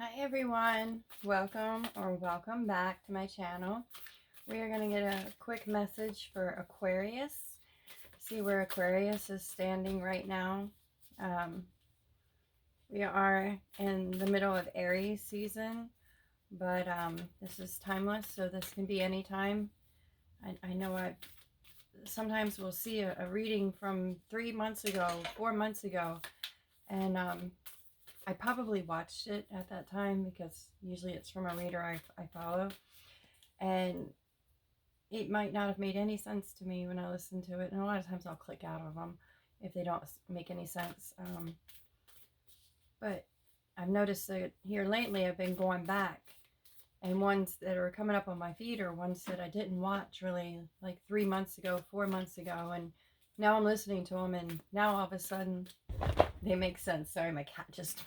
Hi everyone, welcome or welcome back to my channel. We are going to get a quick message for Aquarius. See where Aquarius is standing right now. We are in the middle of Aries season, but this is timeless, so this can be any time. I know sometimes we'll see a reading from 3 months ago, 4 months ago, and I probably watched it at that time because usually it's from a reader I follow. And it might not have made any sense to me when I listen to it. And a lot of times I'll click out of them if they don't make any sense. But I've noticed that here lately I've been going back. And ones that are coming up on my feed are ones that I didn't watch really like 3 months ago, 4 months ago. And now I'm listening to them and now all of a sudden they make sense. Sorry, my cat just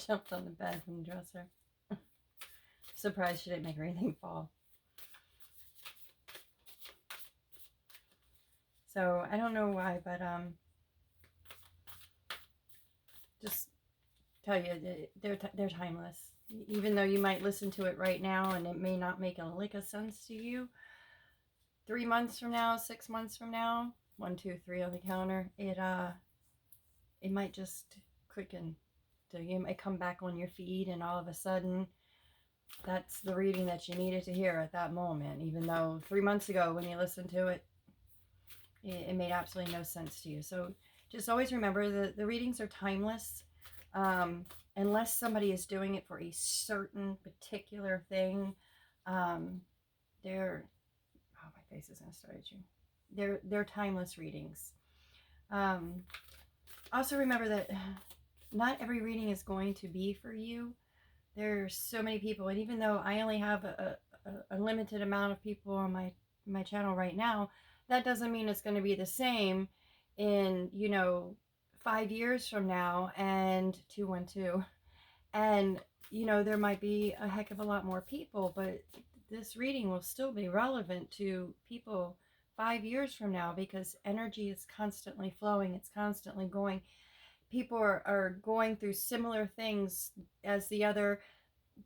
jumped on the bed from the dresser. Surprised she didn't make anything fall. So I don't know why, but just tell you they're timeless. Even though you might listen to it right now and it may not make a lick of sense to you, 3 months from now, 6 months from now, 1, 2, 3 on the counter, it might just click in. So you might come back on your feed and all of a sudden that's the reading that you needed to hear at that moment, even though 3 months ago when you listened to it, it made absolutely no sense to you. So just always remember that the readings are timeless. Unless somebody is doing it for a certain particular thing, they're, oh, my face is going to start itching. They're timeless readings. Also remember that not every reading is going to be for you. There's so many people, and even though I only have a limited amount of people on my channel right now, that doesn't mean it's going to be the same in, 5 years from now, and 212. And, there might be a heck of a lot more people, but this reading will still be relevant to people 5 years from now because energy is constantly flowing. It's constantly going. People are going through similar things as the other.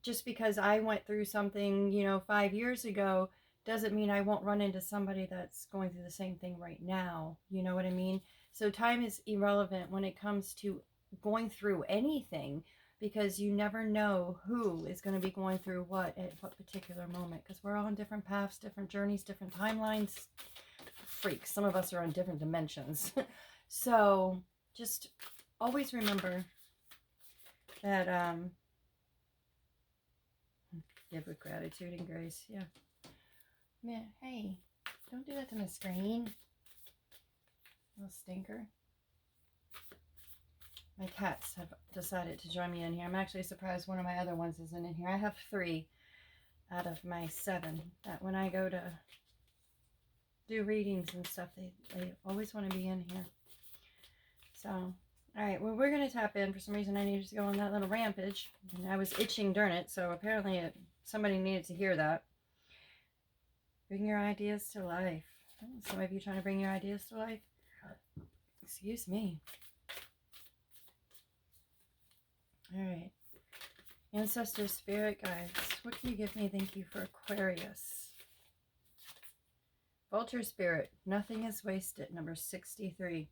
Just because I went through something, 5 years ago, doesn't mean I won't run into somebody that's going through the same thing right now. You know what I mean? So time is irrelevant when it comes to going through anything, because you never know who is going to be going through what at what particular moment, because we're all on different paths, different journeys, different timelines. Freaks. Some of us are on different dimensions. So just always remember that give with gratitude and grace. Yeah. Man, hey, don't do that to my screen. Little stinker. My cats have decided to join me in here. I'm actually surprised one of my other ones isn't in here. I have 3 out of my 7 that when I go to do readings and stuff, they always want to be in here. So, all right, well, we're going to tap in. For some reason, I needed to go on that little rampage. And I was itching during it, so apparently somebody needed to hear that. Bring your ideas to life. Oh, some of you trying to bring your ideas to life? Excuse me. All right. Ancestor Spirit Guides, what can you give me? Thank you for Aquarius. Vulture Spirit, nothing is wasted, number 63.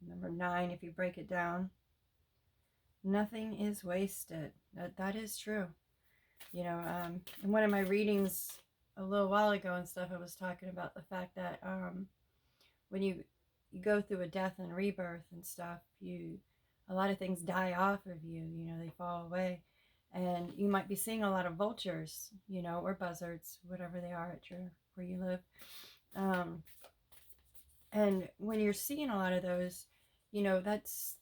Number 9, if you break it down. Nothing is wasted. That is true. In one of my readings a little while ago and stuff, I was talking about the fact that when you go through a death and rebirth and stuff, a lot of things die off of you. They fall away, and you might be seeing a lot of vultures, or buzzards, whatever they are where you live. And when you're seeing a lot of those, that's,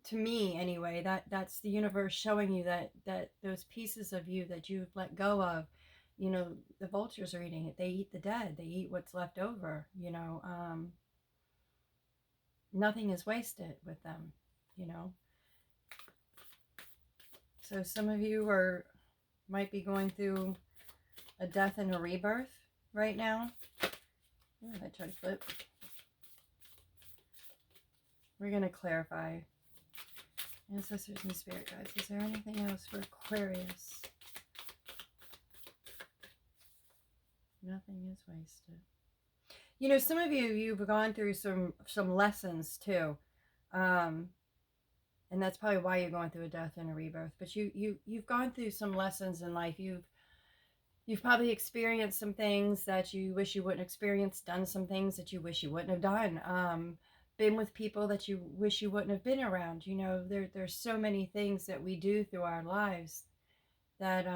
to me anyway, that's the universe showing you that those pieces of you that you've let go of, the vultures are eating it. They eat the dead. They eat what's left over. Nothing is wasted with them. So some of you might be going through a death and a rebirth right now. Ooh, I tried to flip. We're going to clarify. Ancestors and spirit guides. Is there anything else for Aquarius? Nothing is wasted. You know, some of you've gone through some lessons too. And that's probably why you're going through a death and a rebirth. But you've gone through some lessons in life. You've probably experienced some things that you wish you wouldn't experience, done some things that you wish you wouldn't have done, been with people that you wish you wouldn't have been around. You know, there's so many things that we do through our lives that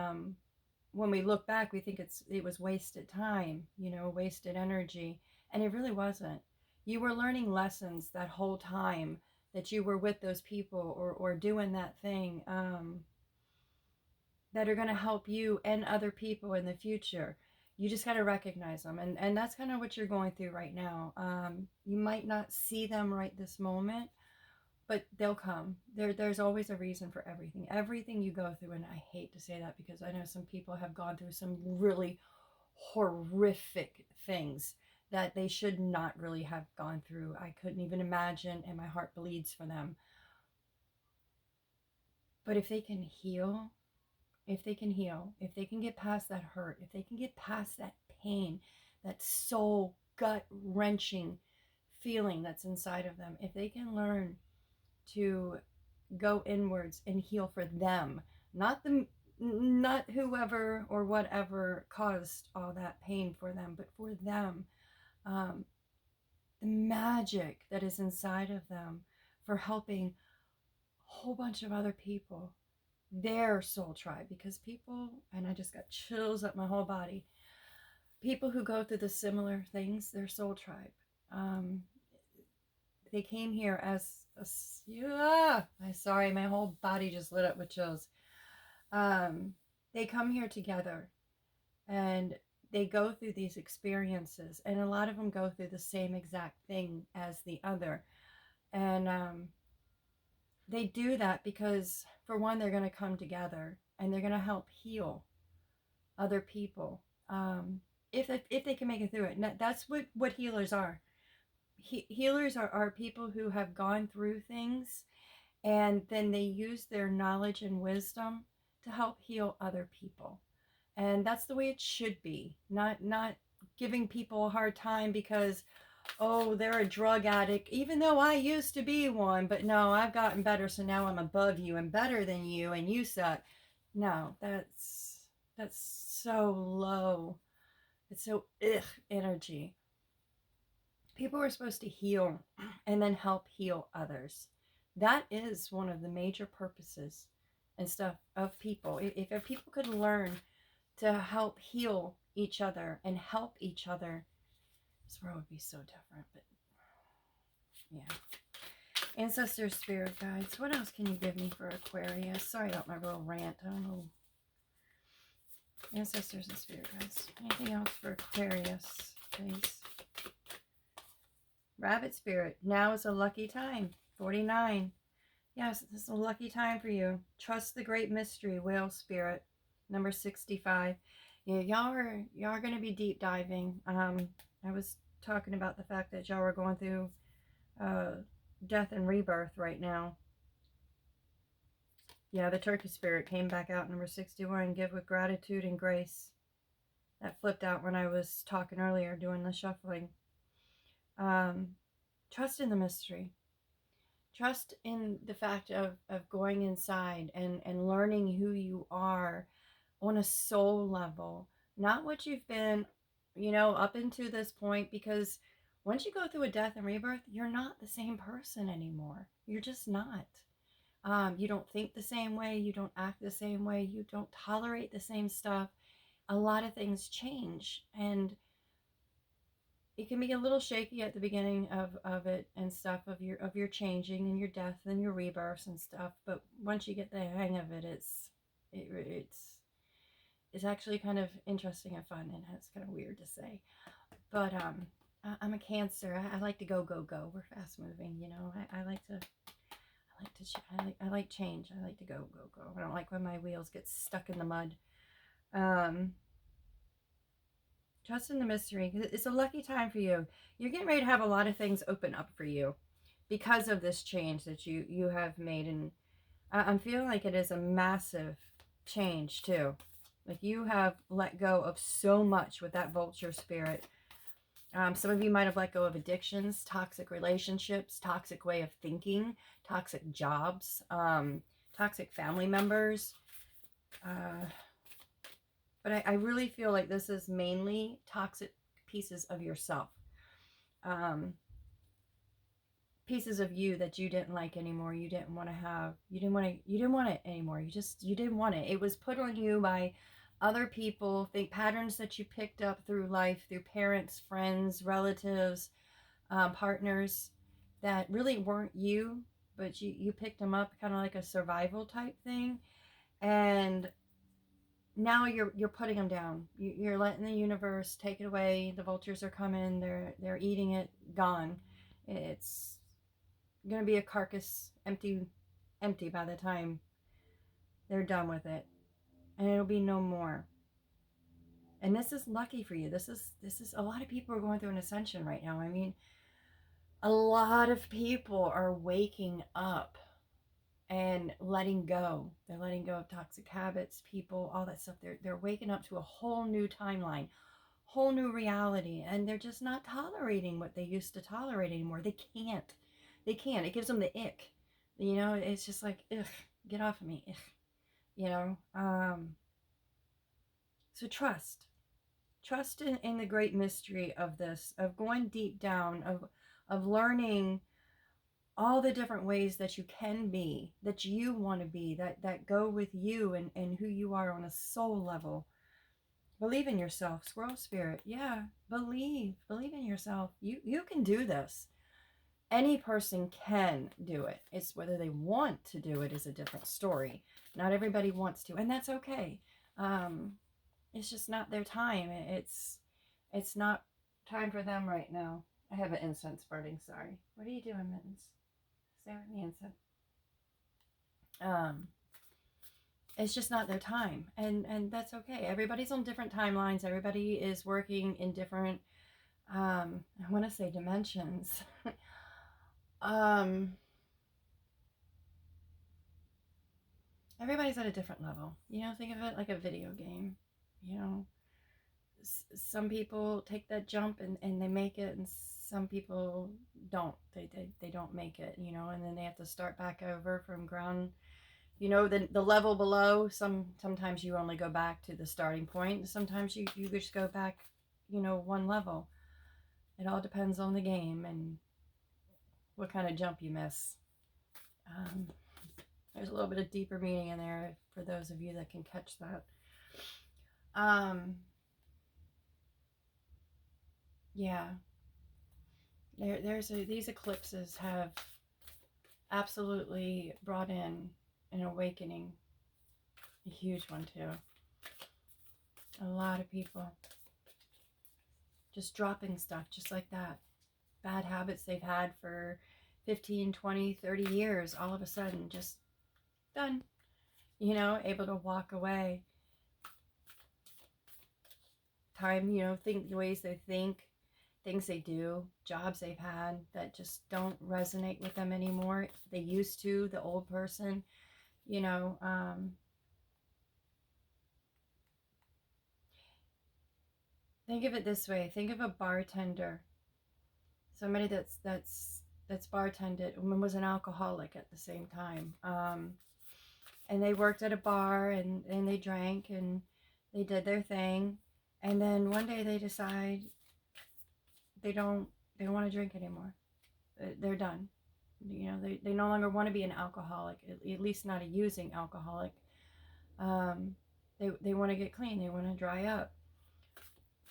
when we look back, we think it was wasted time, you know, wasted energy, and it really wasn't. You were learning lessons that whole time that you were with those people or doing that thing. That are going to help you and other people in the future. You just got to recognize them. And that's kind of what you're going through right now. You might not see them right this moment, but they'll come. There's always a reason for everything. Everything you go through, and I hate to say that because I know some people have gone through some really horrific things that they should not really have gone through. I couldn't even imagine, and my heart bleeds for them. But if they can heal, if they can heal, if they can get past that hurt, if they can get past that pain, that soul gut wrenching feeling that's inside of them, if they can learn to go inwards and heal for them, not whoever or whatever caused all that pain for them, but for them, the magic that is inside of them for helping a whole bunch of other people, their soul tribe. Because people, and I just got chills up my whole body, people who go through the similar things, their soul tribe, they came here as I'm sorry, my whole body just lit up with chills. They come here together and they go through these experiences, and a lot of them go through the same exact thing as the other. And they do that because, for one, they're going to come together and they're going to help heal other people, if they can make it through it. And that's what healers are. Healers are people who have gone through things, and then they use their knowledge and wisdom to help heal other people. And that's the way it should be. Not giving people a hard time because, oh, they're a drug addict, even though I used to be one, but no, I've gotten better, so now I'm above you and better than you, and you suck. No, that's so low. It's so energy. People are supposed to heal and then help heal others. That is one of the major purposes and stuff of people. If people could learn to help heal each other and help each other, this world would be so different. But yeah. Ancestors, spirit guides, what else can you give me for Aquarius? Sorry about my little rant. I don't know. Ancestors and spirit guides. Anything else for Aquarius, please? Rabbit spirit. Now is a lucky time. 49. Yes, this is a lucky time for you. Trust the great mystery. Whale spirit. Number 65. Yeah, y'all are going to be deep diving. I was talking about the fact that y'all are going through death and rebirth right now. Yeah, the turkey spirit came back out, number 61. Give with gratitude and grace. That flipped out when I was talking earlier, doing the shuffling. Trust in the mystery. Trust in the fact of going inside and learning who you are on a soul level. Not what you've been, you know, up into this point, because once you go through a death and rebirth, you're not the same person anymore. You're just not. You don't think the same way. You don't act the same way. You don't tolerate the same stuff. A lot of things change, and it can be a little shaky at the beginning of it and stuff, of your changing and your death and your rebirths and stuff. But once you get the hang of it, it's actually kind of interesting and fun, and it's kind of weird to say. But I'm a Cancer. I like to go. We're fast moving, you know. I like change. I like to go. I don't like when my wheels get stuck in the mud. Trust in the mystery. It's a lucky time for you. You're getting ready to have a lot of things open up for you because of this change that you have made. And I'm feeling like it is a massive change too. Like you have let go of so much with that vulture spirit. Some of you might have let go of addictions, toxic relationships, toxic way of thinking, toxic jobs, toxic family members. But I really feel like this is mainly toxic pieces of yourself. Um, Pieces of you that you didn't like anymore, you didn't want to have, you didn't want it anymore, you didn't want it. It was put on you by other people, think patterns that you picked up through life, through parents, friends, relatives, partners that really weren't you, but you picked them up, kind of like a survival type thing. And now you're putting them down. You're letting the universe take it away. The vultures are coming, they're eating it, gone. It's gonna be a carcass, empty by the time they're done with it, and it'll be no more. And this is lucky for you. This is a lot of people are going through an ascension right now. I mean, a lot of people are waking up and letting go. They're letting go of toxic habits, people, all that stuff. They're waking up to a whole new timeline, whole new reality, and they're just not tolerating what they used to tolerate anymore. They can't. They can't. It gives them the ick. You know, it's just like, ugh, get off of me. Ugh. You know, so trust in the great mystery of this, of going deep down, of learning all the different ways that you can be, that you want to be, that go with you and who you are on a soul level. Believe in yourself, squirrel spirit. Yeah, believe in yourself. You can do this. Any person can do it. It's whether they want to do it is a different story. Not everybody wants to, and that's okay. um it's just not their time. It's not time for them right now. I have an incense burning. Sorry. What are you doing, Mittens? Stay with me, incense. um it's just not their time, and that's okay. Everybody's on different timelines. Everybody is working in different, I want to say, dimensions. um Everybody's at a different level. You know, think of it like a video game. You know, some people take that jump and they make it, and some people don't. They don't make it, you know, and then they have to start back over from ground, you know, the level below. Sometimes you only go back to the starting point. Sometimes you just go back, you know, one level. It all depends on the game and what kind of jump you miss. um, there's a little bit of deeper meaning in there for those of you that can catch that. um, yeah, these eclipses have absolutely brought in an awakening, a huge one too. A lot of people just dropping stuff just like that. Bad habits they've had for 15, 20, 30 years, all of a sudden just done, you know, able to walk away. Time, you know, think the ways they think, things they do, jobs they've had that just don't resonate with them anymore. They used to, the old person, you know. Think of it this way. Think of a bartender, somebody that's bartended and was an alcoholic at the same time. And they worked at a bar and they drank and they did their thing. And then one day they decide they don't want to drink anymore. They're done. You know, they no longer want to be an alcoholic, at least not a using alcoholic. They want to get clean. They want to dry up.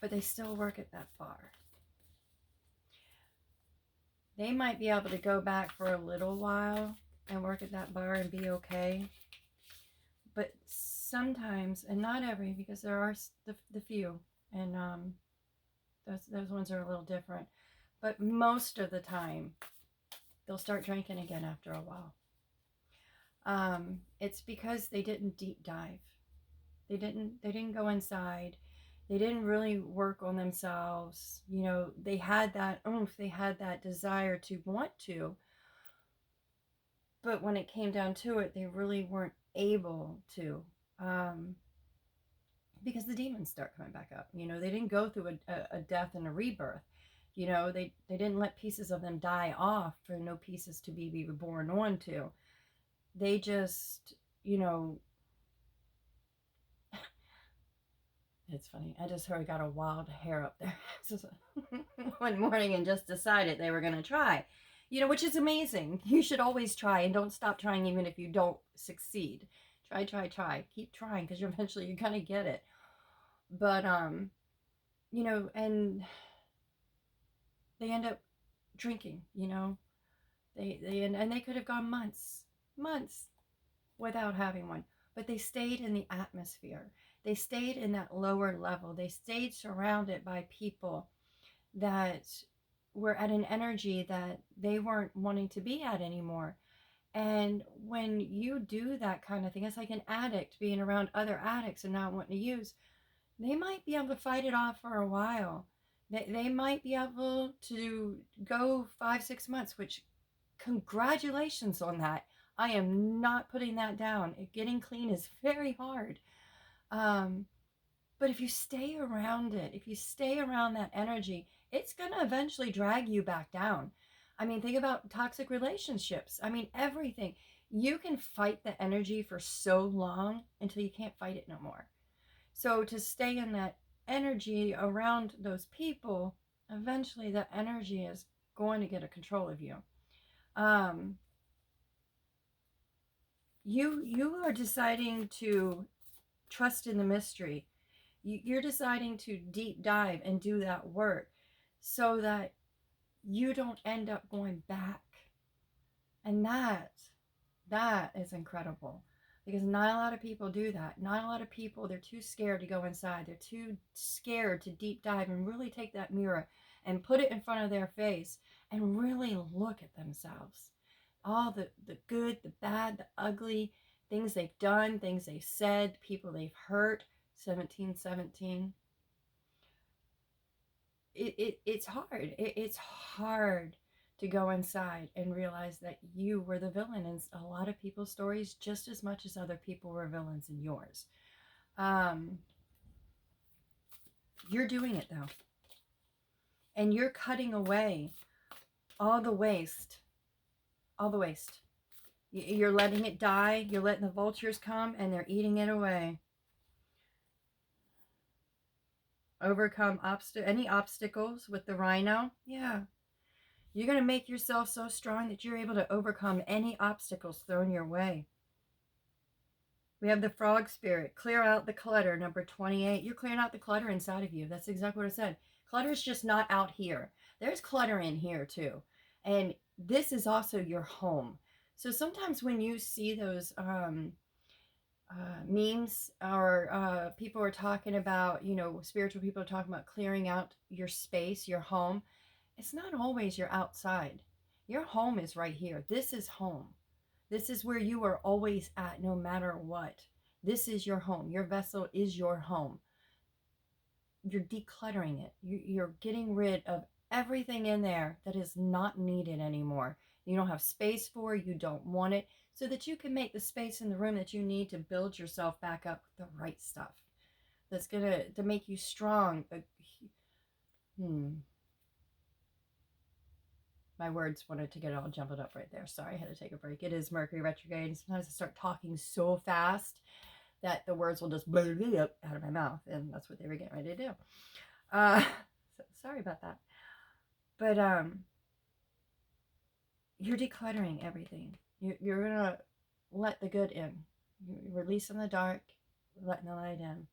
But they still work at that bar. They might be able to go back for a little while and work at that bar and be okay. But sometimes, and not every, because there are the few, and those ones are a little different. But most of the time, they'll start drinking again after a while. It's because they didn't deep dive. They didn't go inside. They didn't really work on themselves. You know, they had that oomph, they had that desire to want to, But when it came down to it, they really weren't able to. Because the demons start coming back up. You know, they didn't go through a death and a rebirth. You know, they didn't let pieces of them die off for no pieces to be reborn onto. They just, you know, it's funny. I just heard got a wild hair up there one morning and just decided they were going to try. You know, which is amazing. You should always try and don't stop trying even if you don't succeed. Try, try, try. Keep trying because eventually you're going to get it. But, you know, and they end up drinking, you know. And they could have gone months without having one, but they stayed in the atmosphere. They stayed in that lower level. They stayed surrounded by people that were at an energy that they weren't wanting to be at anymore. And when you do that kind of thing, it's like an addict being around other addicts and not wanting to use. They might be able to fight it off for a while. They might be able to go 5-6 months, which congratulations on that. I am not putting that down. Getting clean is very hard. But if you stay around it, if you stay around that energy, it's going to eventually drag you back down. I mean, think about toxic relationships. I mean, everything. You can fight the energy for so long until you can't fight it no more. So to stay in that energy around those people, eventually that energy is going to get a control of you. You are deciding to trust in the mystery. You're deciding to deep dive and do that work so that you don't end up going back. And that is incredible, because not a lot of people do that. Not a lot of people, they're too scared to go inside. They're too scared to deep dive and really take that mirror and put it in front of their face and really look at themselves. All the good, the bad, the ugly, things they've done, things they've said, people they've hurt. 1717. It's hard. It's hard to go inside and realize that you were the villain in a lot of people's stories just as much as other people were villains in yours. You're doing it though. And you're cutting away all the waste. All the waste. You're letting it die. You're letting the vultures come and they're eating it away. Overcome any obstacles with the rhino. Yeah. You're going to make yourself so strong that you're able to overcome any obstacles thrown your way. We have the frog spirit. Clear out the clutter, number 28. You're clearing out the clutter inside of you. That's exactly what I said. Clutter is just not out here. There's clutter in here too. And this is also your home. So sometimes when you see those memes or people are talking about, you know, spiritual people are talking about clearing out your space, your home. It's not always your outside. Your home is right here. This is home. This is where you are always at, no matter what. This is your home. Your vessel is your home. You're decluttering it. You're getting rid of everything in there that is not needed anymore. You don't have space for, you don't want it, so that you can make the space in the room that you need to build yourself back up with the right stuff. That's going to make you strong. My words wanted to get all jumbled up right there. Sorry, I had to take a break. It is Mercury retrograde. And sometimes I start talking so fast that the words will just blow up out of my mouth. And that's what they were getting ready to do. So sorry about that. But you're decluttering everything. You're going to let the good in. You're releasing the dark, letting the light in.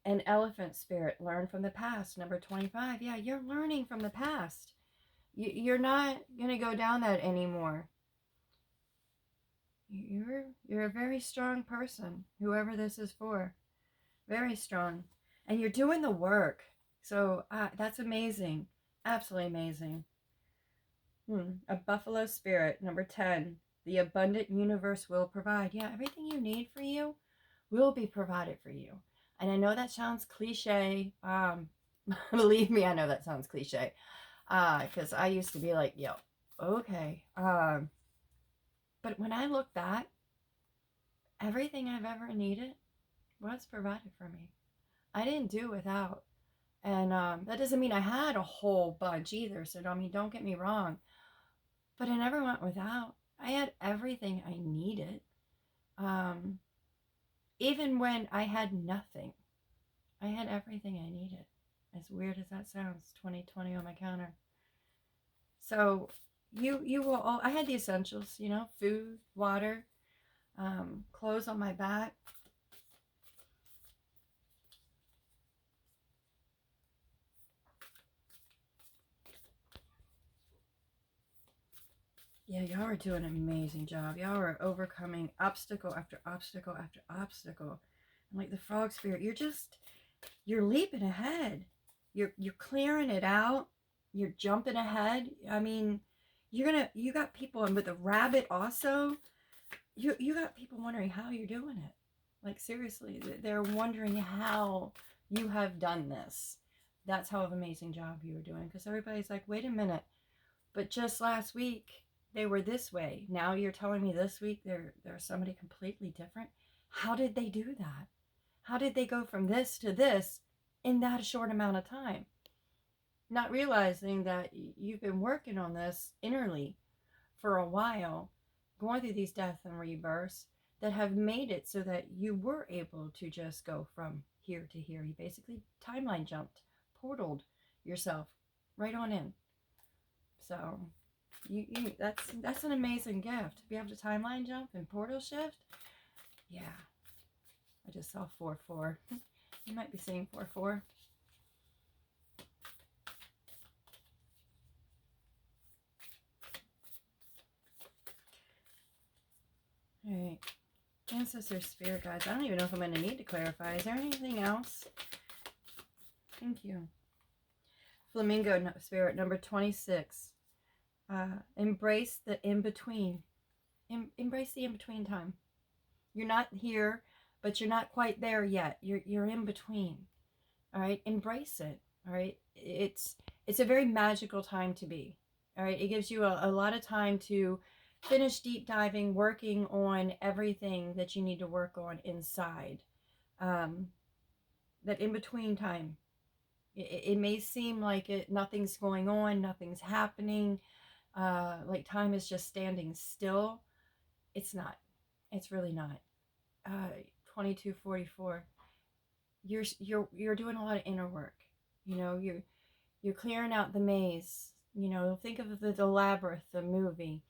An elephant spirit, learn from the past. Number 25. Yeah, you're learning from the past. You're not going to go down that anymore. You're a very strong person, whoever this is for. Very strong. And you're doing the work. So that's amazing. Absolutely amazing. A buffalo spirit, number 10. The abundant universe will provide. Yeah, everything you need for you will be provided for you. And I know that sounds cliche. Believe me, I know that sounds cliche. Because I used to be like, yo, okay. But But when I look back, everything I've ever needed was provided for me. I didn't do without. And that doesn't mean I had a whole bunch either. So, I mean, don't get me wrong. But I never went without. I had everything I needed. Um, Even when I had nothing, I had everything I needed. As weird as that sounds, 2020 on my counter. So you will all, I had the essentials, you know, food, water, clothes on my back. Yeah, y'all are doing an amazing job. Y'all are overcoming obstacle after obstacle after obstacle. And like the frog spirit, you're leaping ahead. You're clearing it out. You're jumping ahead. I mean, you got people, and with the rabbit also, you got people wondering how you're doing it. Like seriously, they're wondering how you have done this. That's how amazing job you were doing. Because everybody's like, wait a minute, but just last week they were this way. Now you're telling me this week they're somebody completely different. How did they do that? How did they go from this to this in that short amount of time? Not realizing that you've been working on this innerly for a while, going through these deaths and rebirths that have made it so that you were able to just go from here to here. You basically timeline jumped, portaled yourself right on in. So that's an amazing gift to be able to timeline jump and portal shift. Yeah, I just saw 4-4. You might be seeing 4-4. All right, ancestor spirit guides. I don't even know if I'm going to need to clarify. Is there anything else? Thank you. Flamingo spirit number 26. Embrace the in-between. Embrace the in-between time. You're not here, but you're not quite there yet. You're in between. All right, embrace it. All right, it's a very magical time to be. All right, it gives you a lot of time to finish deep diving, working on everything that you need to work on inside. That in between time, it may seem like nothing's going on, nothing's happening, like time is just standing still. It's not. It's really not. 2244. You're doing a lot of inner work. You know, you're clearing out the maze. You know, think of the labyrinth, the movie.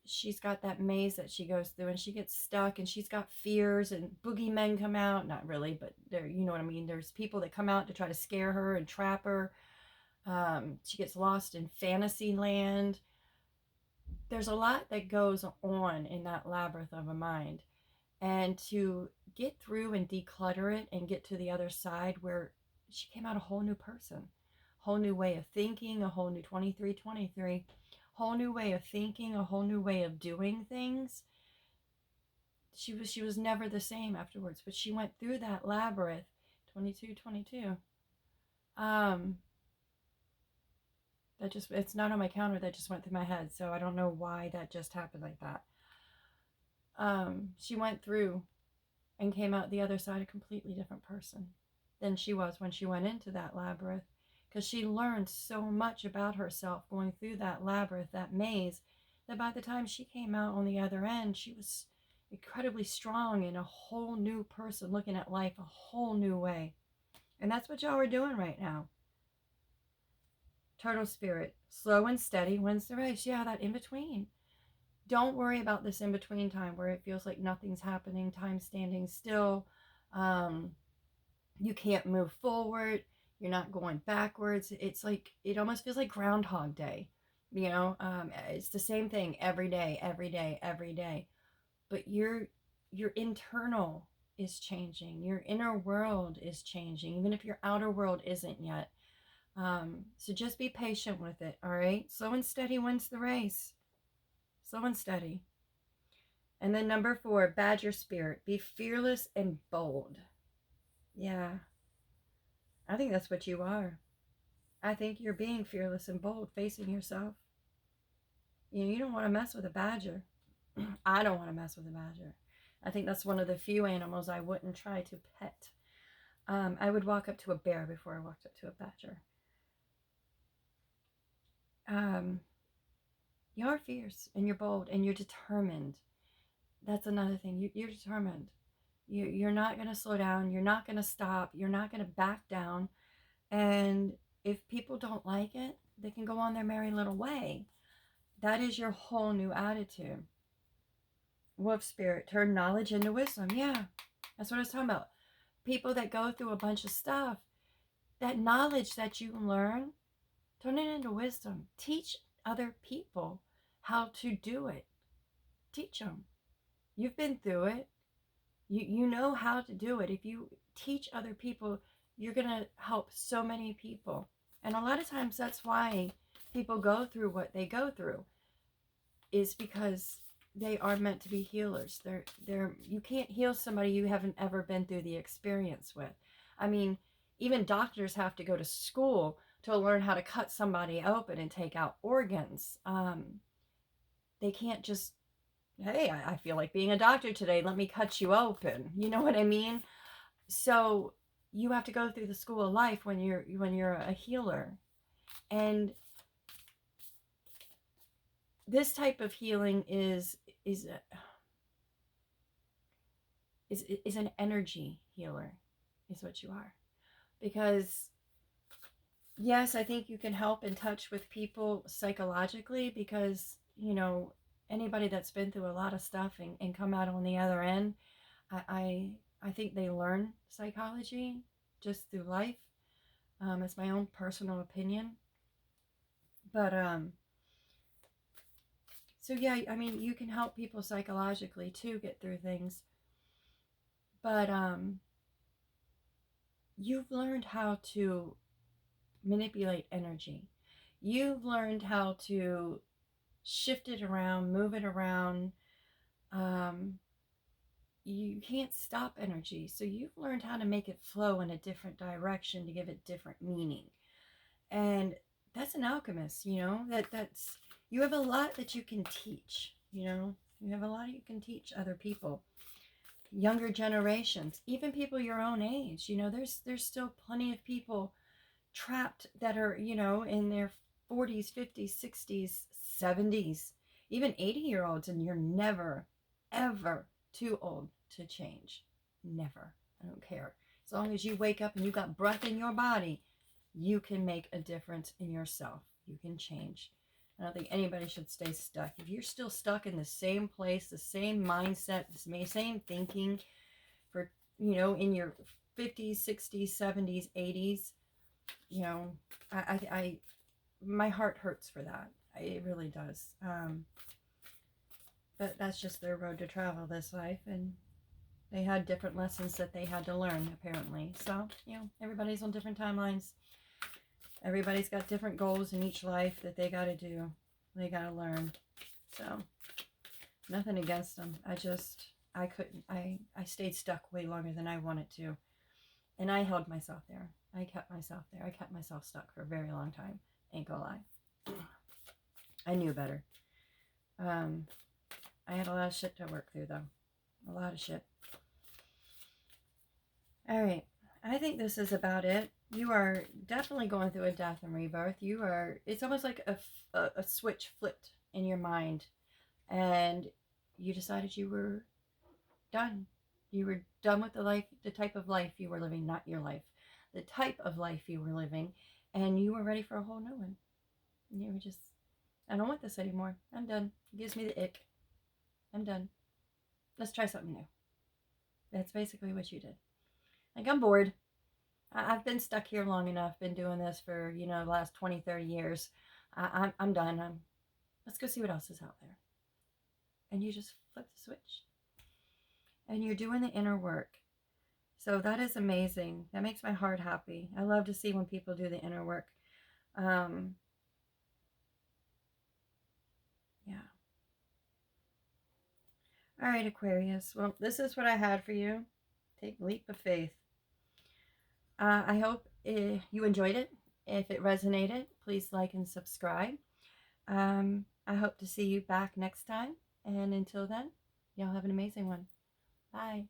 She's got that maze that she goes through, and she gets stuck, and she's got fears, and boogeymen come out. Not really, but there, you know what I mean. There's people that come out to try to scare her and trap her. She gets lost in fantasy land. There's a lot that goes on in that labyrinth of a mind, and to get through and declutter it and get to the other side where she came out a whole new person, whole new way of thinking, a whole new 23, whole new way of thinking, a whole new way of doing things. She was never the same afterwards, but she went through that labyrinth. 22. That just, it's not on my counter, that just went through my head, so I don't know why that just happened like that. She went through and came out the other side a completely different person than she was when she went into that labyrinth, because she learned so much about herself going through that labyrinth, that maze, that by the time she came out on the other end, she was incredibly strong and a whole new person, looking at life a whole new way. And that's what y'all are doing right now. Turtle spirit, slow and steady wins the race. Yeah, that in between. Don't worry about this in between time where it feels like nothing's happening, time standing still. You can't move forward. You're not going backwards. It's like, it almost feels like Groundhog Day. You know, it's the same thing every day, every day, every day. But your internal is changing. Your inner world is changing, even if your outer world isn't yet. So just be patient with it, all right? Slow and steady wins the race. Slow and steady. And then number 4, Badger spirit. Be fearless and bold. Yeah. I think that's what you are. I think you're being fearless and bold, facing yourself. You know, you don't want to mess with a badger. I don't want to mess with a badger. I think that's one of the few animals I wouldn't try to pet. I would walk up to a bear before I walked up to a badger. You're fierce and you're bold and you're determined. That's another thing. You're determined. You're not going to slow down. You're not going to stop. You're not going to back down. And if people don't like it, they can go on their merry little way. That is your whole new attitude. Wolf spirit, turn knowledge into wisdom. Yeah, that's what I was talking about. People that go through a bunch of stuff, that knowledge that you learn, turn it into wisdom. Teach other people how to do it. Teach them. You've been through it. You know how to do it. If you teach other people, you're going to help so many people. And a lot of times that's why people go through what they go through, is because they are meant to be healers. You can't heal somebody you haven't ever been through the experience with. I mean, even doctors have to go to school to learn how to cut somebody open and take out organs. They can't just, hey, I feel like being a doctor today, let me cut you open. You know what I mean? So you have to go through the school of life when you're a healer. And this type of healing is an energy healer, is what you are. Because yes, I think you can help in touch with people psychologically, because you know, anybody that's been through a lot of stuff and come out on the other end, I think they learn psychology just through life. It's my own personal opinion. But so yeah, I mean, you can help people psychologically too get through things. But you've learned how to manipulate energy. You've learned how to shift it around, move it around. You can't stop energy. So you've learned how to make it flow in a different direction to give it different meaning. And that's an alchemist, you know, that's, you have a lot that you can teach, you know, you have a lot you can teach other people, younger generations, even people your own age. You know, there's still plenty of people trapped that are, you know, in their 40s, 50s, 60s, 70s, even 80-year-olds, and you're never, ever too old to change. Never. I don't care. As long as you wake up and you got breath in your body, you can make a difference in yourself. You can change. I don't think anybody should stay stuck. If you're still stuck in the same place, the same mindset, the same thinking for, you know, in your 50s, 60s, 70s, 80s, you know, my heart hurts for that. It really does. But that's just their road to travel this life, and they had different lessons that they had to learn, apparently. So, you know, everybody's on different timelines. Everybody's got different goals in each life that they got to do. They got to learn. So, nothing against them. I couldn't. I stayed stuck way longer than I wanted to. And I held myself there. I kept myself there. I kept myself stuck for a very long time. Ain't gonna lie. I knew better. I had a lot of shit to work through, though. A lot of shit. All right. I think this is about it. You are definitely going through a death and rebirth. It's almost like a switch flipped in your mind. And you decided you were done. You were done with the type of life you were living, not your life. The type of life you were living. And you were ready for a whole new one. And you were just, I don't want this anymore. I'm done. It gives me the ick. I'm done. Let's try something new. That's basically what you did. Like, I'm bored. I've been stuck here long enough, been doing this for, you know, the last 20, 30 years. I'm done. Let's go see what else is out there. And you just flip the switch. And you're doing the inner work. So that is amazing. That makes my heart happy. I love to see when people do the inner work. Yeah. All right, Aquarius. Well, this is what I had for you. Take a leap of faith. I hope you enjoyed it. If it resonated, please like and subscribe. I'm I hope to see you back next time. And until then, y'all have an amazing one. Bye.